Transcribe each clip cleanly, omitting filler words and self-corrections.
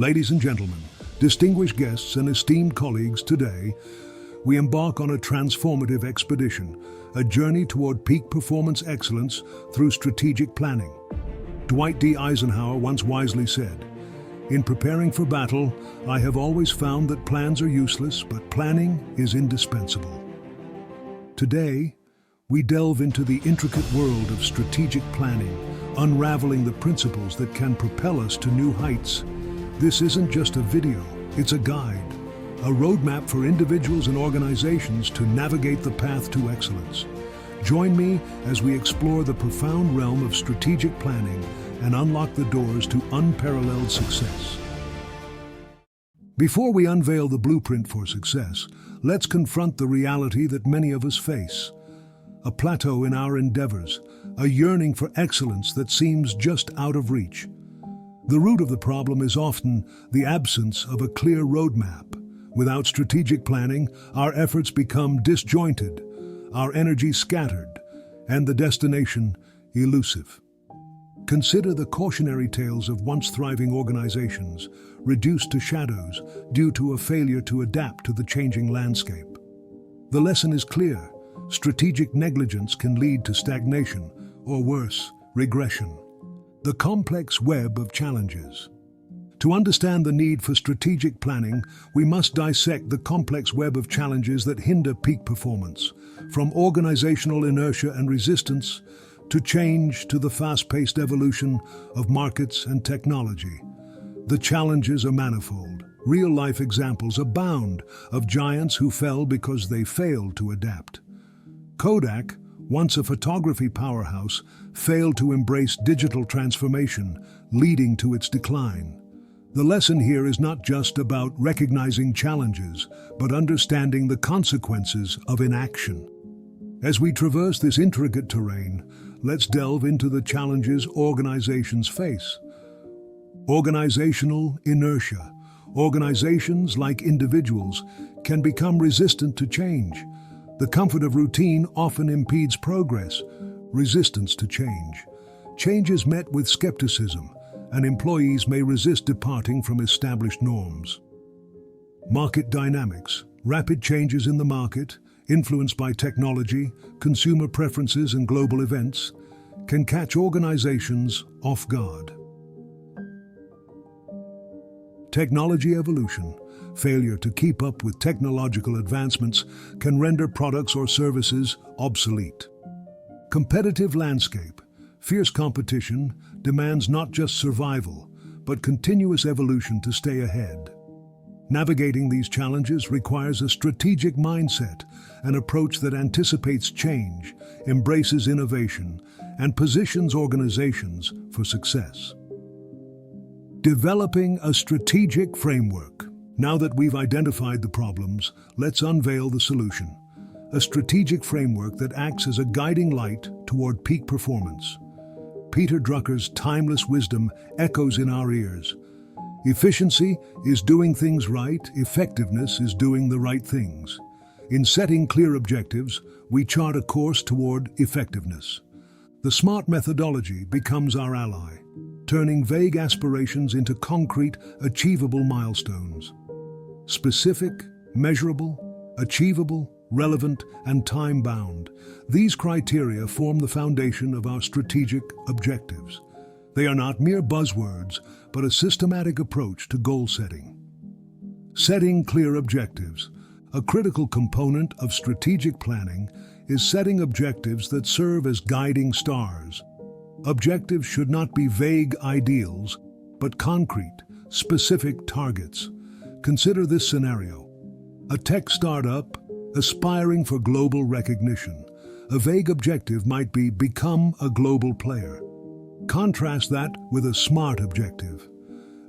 Ladies and gentlemen, distinguished guests and esteemed colleagues, today we embark on a transformative expedition, a journey toward peak performance excellence through strategic planning. Dwight D. Eisenhower once wisely said, "In preparing for battle, I have always found that plans are useless, but planning is indispensable." Today, we delve into the intricate world of strategic planning, unraveling the principles that can propel us to new heights. This isn't just a video, it's a guide, a roadmap for individuals and organizations to navigate the path to excellence. Join me as we explore the profound realm of strategic planning and unlock the doors to unparalleled success. Before we unveil the blueprint for success, let's confront the reality that many of us face. A plateau in our endeavors, a yearning for excellence that seems just out of reach. The root of the problem is often the absence of a clear roadmap. Without strategic planning, our efforts become disjointed, our energy scattered, and the destination elusive. Consider the cautionary tales of once thriving organizations, reduced to shadows due to a failure to adapt to the changing landscape. The lesson is clear: strategic negligence can lead to stagnation, or worse, regression. The complex web of challenges. To understand the need for strategic planning, we must dissect the complex web of challenges that hinder peak performance, from organizational inertia and resistance to change to the fast-paced evolution of markets and technology. The challenges are manifold. Real-life examples abound of giants who fell because they failed to adapt. Kodak, once a photography powerhouse, failed to embrace digital transformation, leading to its decline. The lesson here is not just about recognizing challenges, but understanding the consequences of inaction. As we traverse this intricate terrain, let's delve into the challenges organizations face. Organizational inertia. Organizations, like individuals, can become resistant to change. The comfort of routine often impedes progress. Resistance to change. Change is met with skepticism, and employees may resist departing from established norms. Market dynamics. Rapid changes in the market, influenced by technology, consumer preferences, and global events, can catch organizations off guard. Technology evolution. Failure to keep up with technological advancements can render products or services obsolete. Competitive landscape. Fierce competition demands not just survival, but continuous evolution to stay ahead. Navigating these challenges requires a strategic mindset, an approach that anticipates change, embraces innovation, and positions organizations for success. Developing a strategic framework. Now that we've identified the problems, let's unveil the solution. A strategic framework that acts as a guiding light toward peak performance. Peter Drucker's timeless wisdom echoes in our ears. Efficiency is doing things right, effectiveness is doing the right things. In setting clear objectives, we chart a course toward effectiveness. The SMART methodology becomes our ally, turning vague aspirations into concrete, achievable milestones. Specific, measurable, achievable, relevant, and time-bound. These criteria form the foundation of our strategic objectives. They are not mere buzzwords, but a systematic approach to goal setting. Setting clear objectives. A critical component of strategic planning is setting objectives that serve as guiding stars. Objectives should not be vague ideals, but concrete, specific targets. Consider this scenario. A tech startup aspiring for global recognition. A vague objective might be become a global player. Contrast that with a SMART objective.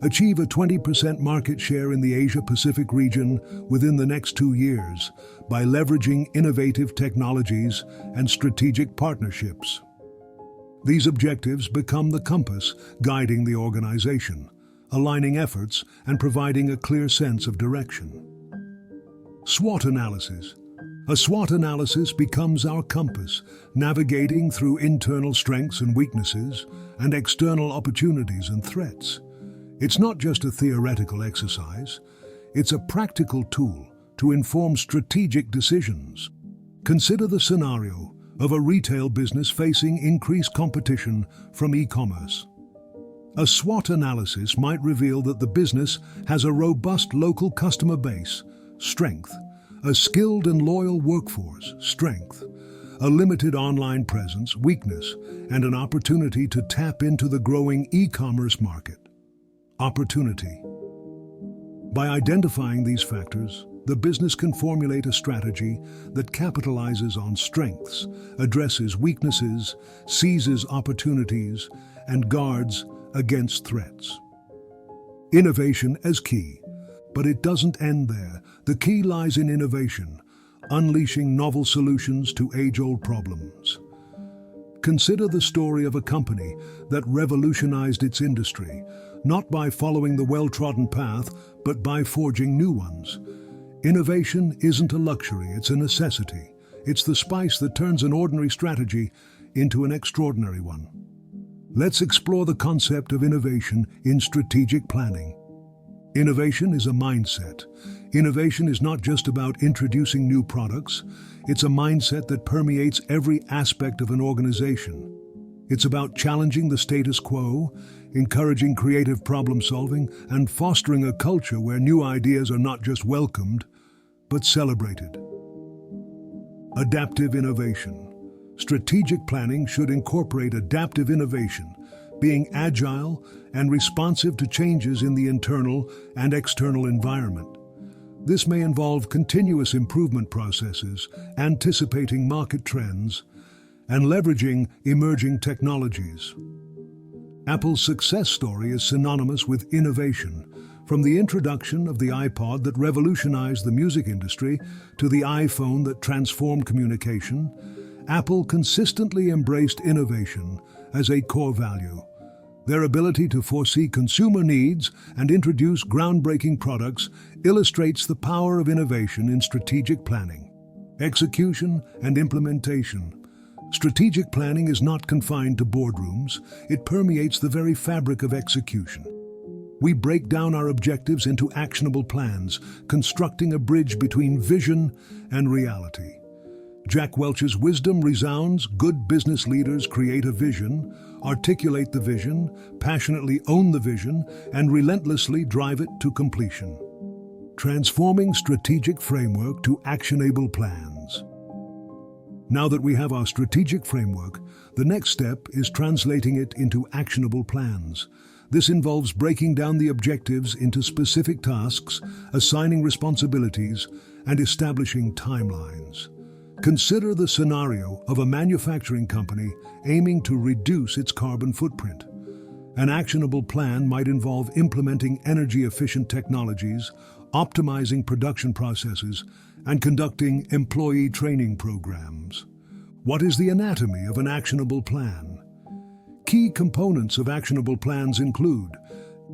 Achieve a 20% market share in the Asia-Pacific region within the next 2 years by leveraging innovative technologies and strategic partnerships. These objectives become the compass guiding the organization, aligning efforts and providing a clear sense of direction. SWOT analysis. A SWOT analysis becomes our compass, navigating through internal strengths and weaknesses and external opportunities and threats. It's not just a theoretical exercise, it's a practical tool to inform strategic decisions. Consider the scenario of a retail business facing increased competition from e-commerce. A SWOT analysis might reveal that the business has a robust local customer base, strength, a skilled and loyal workforce, strength, a limited online presence, weakness, and an opportunity to tap into the growing e-commerce market, opportunity. By identifying these factors, the business can formulate a strategy that capitalizes on strengths, addresses weaknesses, seizes opportunities, and guards against threats. Innovation is key, but it doesn't end there. The key lies in innovation, unleashing novel solutions to age-old problems. Consider the story of a company that revolutionized its industry, not by following the well-trodden path, but by forging new ones. Innovation isn't a luxury, it's a necessity. It's the spice that turns an ordinary strategy into an extraordinary one. Let's explore the concept of innovation in strategic planning. Innovation is a mindset. Innovation is not just about introducing new products, it's a mindset that permeates every aspect of an organization. It's about challenging the status quo, encouraging creative problem-solving, and fostering a culture where new ideas are not just welcomed, but celebrated. Adaptive innovation. Strategic planning should incorporate adaptive innovation, being agile and responsive to changes in the internal and external environment. This may involve continuous improvement processes, anticipating market trends, and leveraging emerging technologies. Apple's success story is synonymous with innovation. From the introduction of the iPod that revolutionized the music industry to the iPhone that transformed communication, Apple consistently embraced innovation as a core value. Their ability to foresee consumer needs and introduce groundbreaking products illustrates the power of innovation in strategic planning, execution, and implementation. Strategic planning is not confined to boardrooms, it permeates the very fabric of execution. We break down our objectives into actionable plans, constructing a bridge between vision and reality. Jack Welch's wisdom resounds: good business leaders create a vision, articulate the vision, passionately own the vision, and relentlessly drive it to completion. Transforming strategic framework to actionable plans. Now that we have our strategic framework, the next step is translating it into actionable plans. This involves breaking down the objectives into specific tasks, assigning responsibilities, and establishing timelines. Consider the scenario of a manufacturing company aiming to reduce its carbon footprint. An actionable plan might involve implementing energy-efficient technologies, optimizing production processes, and conducting employee training programs. What is the anatomy of an actionable plan? Key components of actionable plans include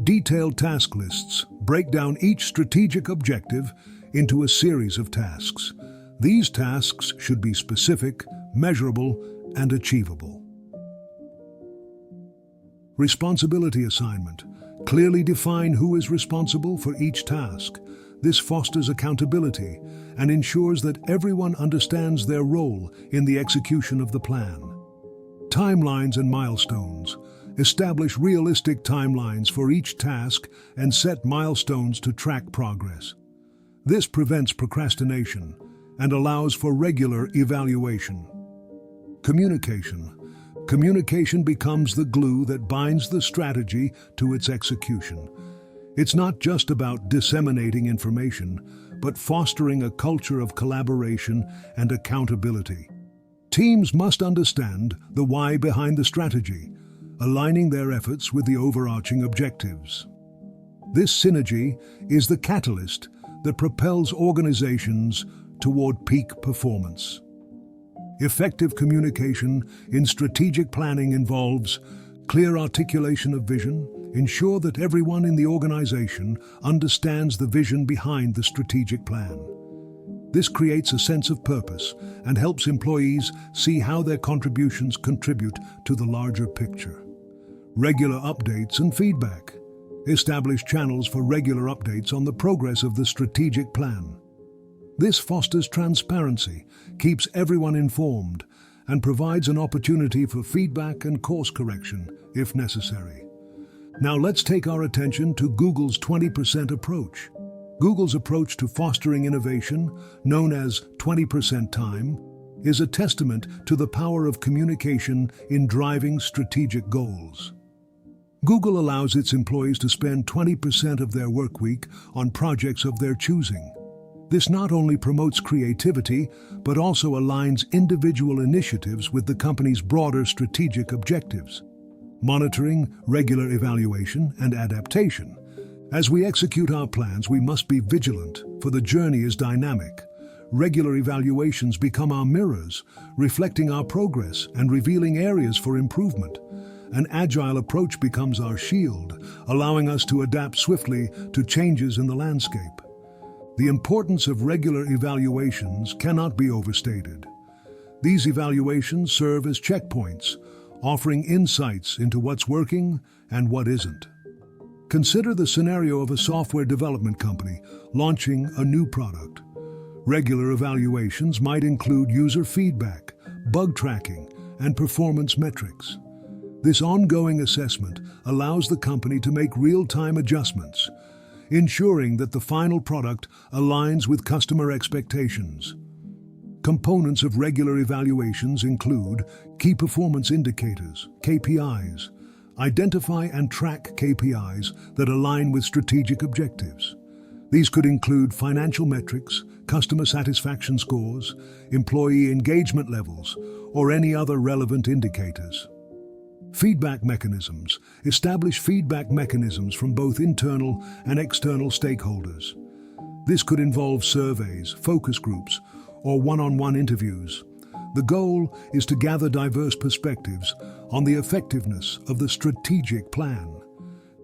detailed task lists. Break down each strategic objective into a series of tasks. These tasks should be specific, measurable, and achievable. Responsibility assignment. Clearly define who is responsible for each task. This fosters accountability and ensures that everyone understands their role in the execution of the plan. Timelines and milestones. Establish realistic timelines for each task and set milestones to track progress. This prevents procrastination and allows for regular evaluation. Communication. Communication becomes the glue that binds the strategy to its execution. It's not just about disseminating information, but fostering a culture of collaboration and accountability. Teams must understand the why behind the strategy, aligning their efforts with the overarching objectives. This synergy is the catalyst that propels organizations toward peak performance. Effective communication in strategic planning involves clear articulation of vision. Ensure that everyone in the organization understands the vision behind the strategic plan. This creates a sense of purpose and helps employees see how their contributions contribute to the larger picture. Regular updates and feedback. Establish channels for regular updates on the progress of the strategic plan. This fosters transparency, keeps everyone informed, and provides an opportunity for feedback and course correction if necessary. Now let's take our attention to Google's 20% approach. Google's approach to fostering innovation, known as 20% time, is a testament to the power of communication in driving strategic goals. Google allows its employees to spend 20% of their workweek on projects of their choosing. This not only promotes creativity, but also aligns individual initiatives with the company's broader strategic objectives. Monitoring, regular evaluation, and adaptation. As we execute our plans, we must be vigilant, for the journey is dynamic. Regular evaluations become our mirrors, reflecting our progress and revealing areas for improvement. An agile approach becomes our shield, allowing us to adapt swiftly to changes in the landscape. The importance of regular evaluations cannot be overstated. These evaluations serve as checkpoints, offering insights into what's working and what isn't. Consider the scenario of a software development company launching a new product. Regular evaluations might include user feedback, bug tracking, and performance metrics. This ongoing assessment allows the company to make real-time adjustments, ensuring that the final product aligns with customer expectations. Components of regular evaluations include key performance indicators, KPIs. Identify and track KPIs that align with strategic objectives. These could include financial metrics, customer satisfaction scores, employee engagement levels, or any other relevant indicators. Feedback mechanisms. Establish feedback mechanisms from both internal and external stakeholders. This could involve surveys, focus groups, or one-on-one interviews. The goal is to gather diverse perspectives on the effectiveness of the strategic plan.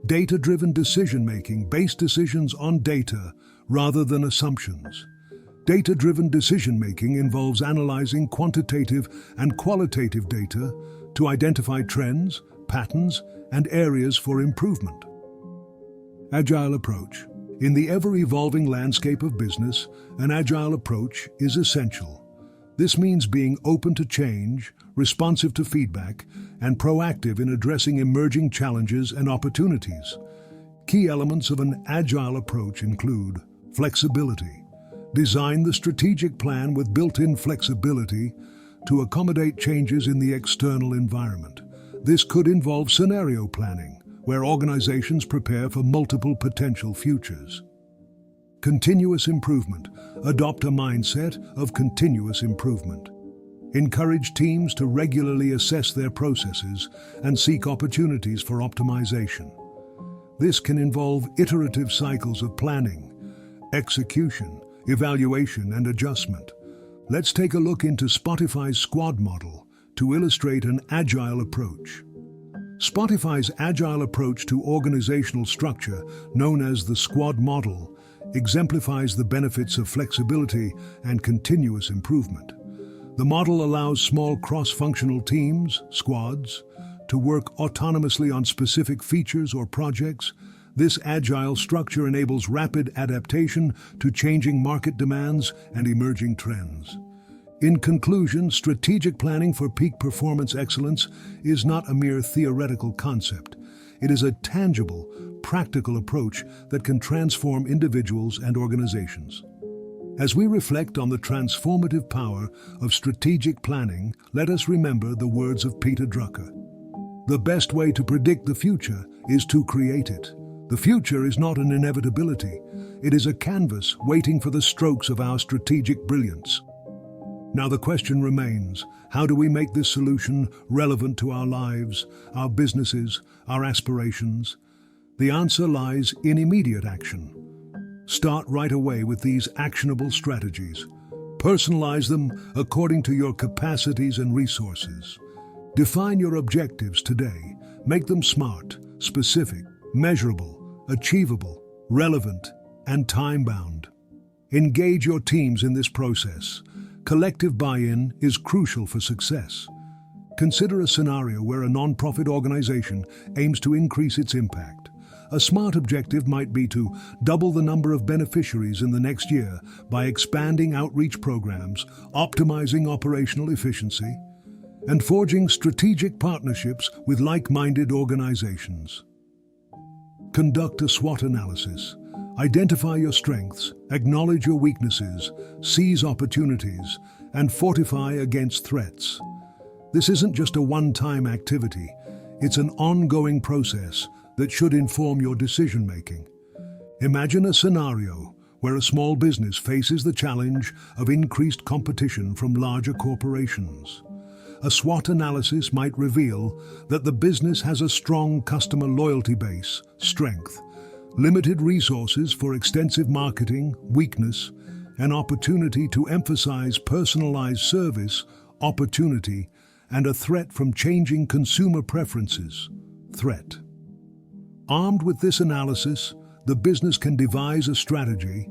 Data-driven decision-making based decisions on data rather than assumptions. Data-driven decision-making involves analyzing quantitative and qualitative data to identify trends, patterns, and areas for improvement. Agile approach. In the ever-evolving landscape of business, an agile approach is essential. This means being open to change, responsive to feedback, and proactive in addressing emerging challenges and opportunities. Key elements of an agile approach include flexibility. Design the strategic plan with built-in flexibility to accommodate changes in the external environment. This could involve scenario planning, where organizations prepare for multiple potential futures. Continuous improvement. Adopt a mindset of continuous improvement. Encourage teams to regularly assess their processes and seek opportunities for optimization. This can involve iterative cycles of planning, execution, evaluation, and adjustment. Let's take a look into Spotify's SWOT model to illustrate an agile approach. Spotify's agile approach to organizational structure, known as the SWOT model, exemplifies the benefits of flexibility and continuous improvement. The model allows small cross-functional teams, squads, to work autonomously on specific features or projects. This agile structure enables rapid adaptation to changing market demands and emerging trends. In conclusion, strategic planning for peak performance excellence is not a mere theoretical concept. It is a tangible, practical approach that can transform individuals and organizations. As we reflect on the transformative power of strategic planning, let us remember the words of Peter Drucker. The best way to predict the future is to create it. The future is not an inevitability. It is a canvas waiting for the strokes of our strategic brilliance. Now the question remains, how do we make this solution relevant to our lives, our businesses, our aspirations? The answer lies in immediate action. Start right away with these actionable strategies. Personalize them according to your capacities and resources. Define your objectives today. Make them SMART, specific, measurable, achievable, relevant, and time-bound. Engage your teams in this process. Collective buy-in is crucial for success. Consider a scenario where a non-profit organization aims to increase its impact. A smart objective might be to double the number of beneficiaries in the next year by expanding outreach programs, optimizing operational efficiency, and forging strategic partnerships with like-minded organizations. Conduct a SWOT analysis. Identify your strengths, acknowledge your weaknesses, seize opportunities, and fortify against threats. This isn't just a one-time activity, it's an ongoing process that should inform your decision-making. Imagine a scenario where a small business faces the challenge of increased competition from larger corporations. A SWOT analysis might reveal that the business has a strong customer loyalty base, strength, limited resources for extensive marketing, weakness, an opportunity to emphasize personalized service, opportunity, and a threat from changing consumer preferences, threat. Armed with this analysis, the business can devise a strategy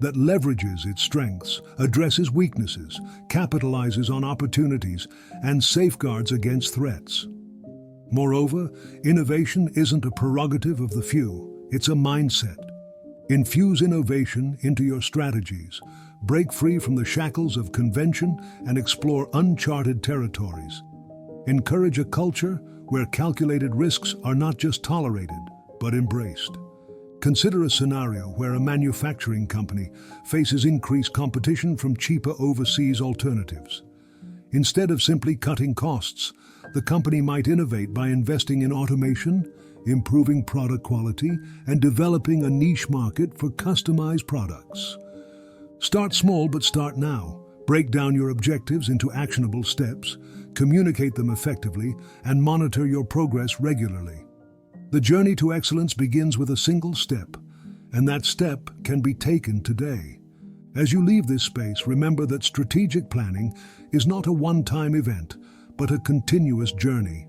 that leverages its strengths, addresses weaknesses, capitalizes on opportunities, and safeguards against threats. Moreover, innovation isn't a prerogative of the few, it's a mindset. Infuse innovation into your strategies, break free from the shackles of convention, and explore uncharted territories. Encourage a culture where calculated risks are not just tolerated, but embraced. Consider a scenario where a manufacturing company faces increased competition from cheaper overseas alternatives. Instead of simply cutting costs, the company might innovate by investing in automation, improving product quality, and developing a niche market for customized products. Start small, but start now. Break down your objectives into actionable steps, communicate them effectively, and monitor your progress regularly. The journey to excellence begins with a single step, and that step can be taken today. As you leave this space, remember that strategic planning is not a one-time event, but a continuous journey.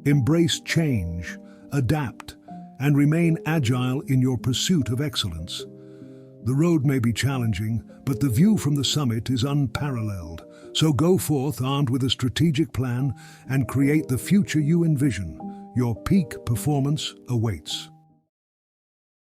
Embrace change, adapt, and remain agile in your pursuit of excellence. The road may be challenging, but the view from the summit is unparalleled. So go forth armed with a strategic plan and create the future you envision. Your peak performance awaits.